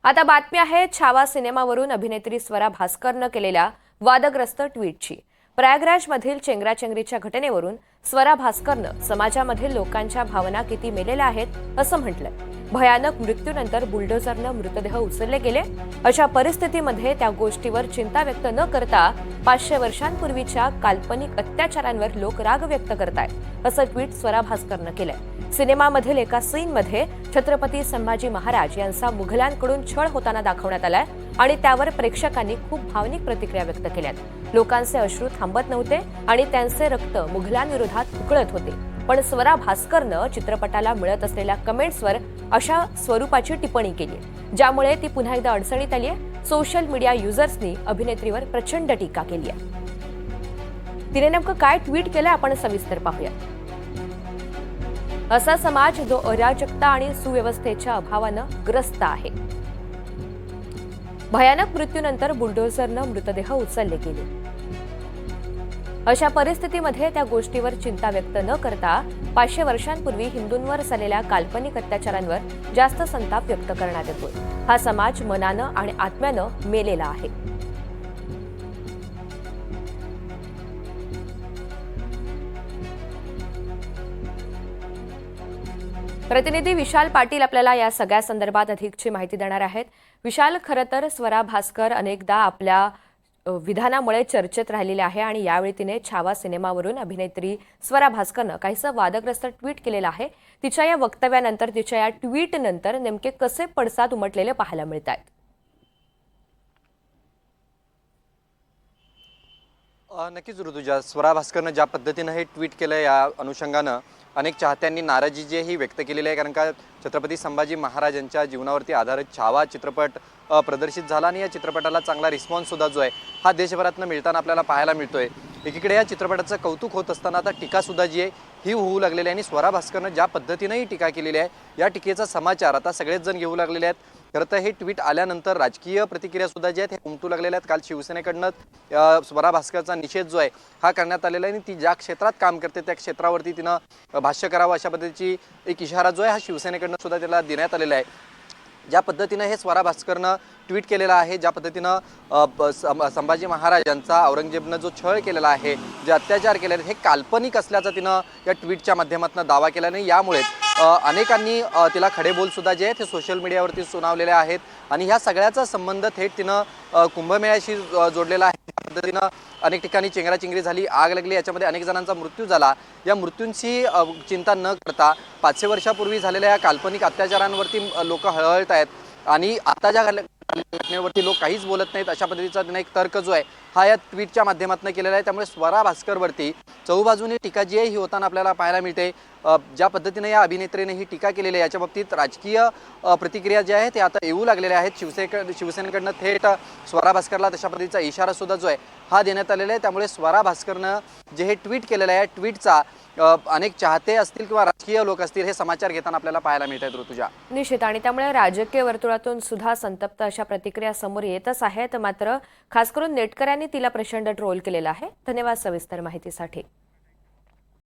आता बातमी आहे छावा सिनेमावरून अभिनेत्री स्वरा भास्करनं केलेल्या वादग्रस्त ट्विटची। प्रयागराजमधील चेंगराचेंगरीच्या घटनेवरून स्वरा भास्करनं समाजामधील लोकांच्या भावना किती मेलेल्या आहेत असं म्हटलंय। भयानक मृत्यूनंतर बुलडोझरनं मृतदेह उचलले गेले, अशा परिस्थितीमध्ये त्या गोष्टीवर चिंता व्यक्त न करता 500 वर्षांपूर्वीच्या काल्पनिक अत्याचारांवर लोक राग व्यक्त करतायत असं ट्विट स्वरा भास्करनं केलंय। सिनेमामधील एका सीनमध्ये छत्रपती संभाजी महाराज यांचा मुघलांकडून छळ होताना दाखवण्यात आलाय आणि त्यावर प्रेक्षकांनी खूप भावनिक प्रतिक्रिया व्यक्त केल्यात। लोकांचे अश्रू थांबत नव्हते आणि त्यांचे रक्त मुघलांविरोधात उकळत होते। पण स्वरा भास्करनं चित्रपटाला मिळत असलेल्या कमेंट्सवर अशा स्वरूपाची टिप्पणी केली, ज्यामुळे ती पुन्हा एकदा अडचणीत आली आहे। सोशल मीडिया युजर्सनी अभिनेत्रीवर प्रचंड टीका केली आहे। तिने नेमकं काय ट्विट केलं आपण सविस्तर पाहूया। असा समाज जो अराजकता आणि सुव्यवस्थेच्या अभावानं ग्रस्त आहे। भयानक मृत्यूनंतर बुलडोझरनं मृतदेह उचलले गेले, अशा परिस्थितीमध्ये त्या गोष्टीवर चिंता व्यक्त न करता 500 वर्षांपूर्वी हिंदूंवर झालेल्या काल्पनिक अत्याचारांवर जास्त संताप व्यक्त करण्यात येतोय। हा समाज मनानं आणि आत्म्यानं मेलेला आहे। प्रतिनिधी विशाल पाटील आपल्याला या सगळ्या संदर्भात अधिकची माहिती देणार आहेत। विशाल, खरं तर स्वरा भास्कर अनेकदा आपल्या विधानामुळे चर्चेत राहिलेले आहे आणि यावेळी तिने छावा सिनेमावरून अभिनेत्री स्वरा भास्करनं काहीसं वादग्रस्त ट्विट केलेलं आहे। तिच्या या वक्तव्यानंतर, तिच्या या ट्विटनंतर नेमके कसे पडसाद उमटलेले पाहायला मिळत आहेत? नक्कीच ऋतुजा, स्वरा भास्करनं ज्या पद्धतीनं हे ट्विट केलं या अनुषंगानं अनेक चाहत्यांनी नाराजी जी ही व्यक्त केलेली आहे। कारण का छत्रपती संभाजी महाराजांच्या जीवनावरती आधारित छावा चित्रपट प्रदर्शित झाला आणि या चित्रपटाला चांगला रिस्पॉन्स सुद्धा जो आहे हा देशभरातनं मिळताना आपल्याला पाहायला मिळतोय। एकीकडे या चित्रपटाचं कौतुक होत असताना आता टीका सुद्धा जी आहे ही होऊ लागलेली आहे आणि स्वरा भास्करनं ज्या पद्धतीनं ही टीका केलेली आहे या टीकेचा समाचार आता सगळेच जण घेऊ लागलेले आहेत। खरं तर हे ट्विट आल्यानंतर राजकीय प्रतिक्रिया सुद्धा ज्या आहेत हे उमटू लागलेल्या आहेत। काल शिवसेनेकडनं स्वरा भास्करचा निषेध जो आहे हा करण्यात आलेला आहे आणि ती ज्या क्षेत्रात काम करते त्या क्षेत्रावरती तिनं भाष्य करावं अशा पद्धतीची एक इशारा जो आहे हा शिवसेनेकडनं सुद्धा त्याला देण्यात आलेला आहे। ज्या पद्धतीनं हे स्वरा भास्करनं ट्विट केलेलं आहे, ज्या पद्धतीनं संभाजी महाराजांचा औरंगजेबनं जो छळ केलेला आहे, जे अत्याचार केले हे काल्पनिक असल्याचा तिनं या ट्विटच्या माध्यमातून दावा केला नाही। यामुळेच अनेकांनी तिला खडेबोल सुद्धा जे आहेत ते सोशल मीडियावरती सुनावलेले आहेत आणि ह्या सगळ्याचा संबंध थेट तिनं कुंभमेळ्याशी जोडलेला आहे। त्या पद्धतीनं अनेक ठिकाणी चेंगराचेंगरी झाली, आग लागली, याच्यामध्ये अनेक जणांचा मृत्यू झाला। या मृत्यूंची चिंता न करता 500 वर्षापूर्वी झालेल्या या काल्पनिक अत्याचारांवरती लोक हळहळत आहेत आणि आता ज्या घटनेवरती लोक काहीच बोलत नाहीत अशा पद्धतीचा त्यांना एक तर्क जो आहे हा या ट्विटच्या माध्यमातून केलेला आहे। त्यामुळे स्वरा भास्करवरती चहूबाजूने टीका जी आहे ही होताना आपल्याला पाहायला मिळते। ज्या पद्धतीने या अभिनेत्रीने ही टीका केलेली आहे याच्या बाबतीत राजकीय प्रतिक्रिया ज्या आहेत ते आता येऊ लागलेल्या आहेत। शिवसेनेकडनं थेट स्वरा भास्करला तशा पद्धतीचा इशारा सुद्धा जो आहे हा देण्यात आलेला आहे। त्यामुळे स्वरा भास्करनं जे हे ट्विट केलेलं आहे ट्विटचा अनेक चाहते असतील किंवा राजकीय लोक असतील हे समाचार घेताना आपल्याला पाहायला मिळत आहेत ऋतुजा। निश्चित, आणि त्यामुळे राजकीय वर्तुळातून सुद्धा संतप्त अशा प्रतिक्रिया समोर येतच आहेत। मात्र खास करून नेटकऱ्यांनी तिला प्रचंड ट्रोल केलेला आहे। धन्यवाद सविस्तर माहितीसाठी।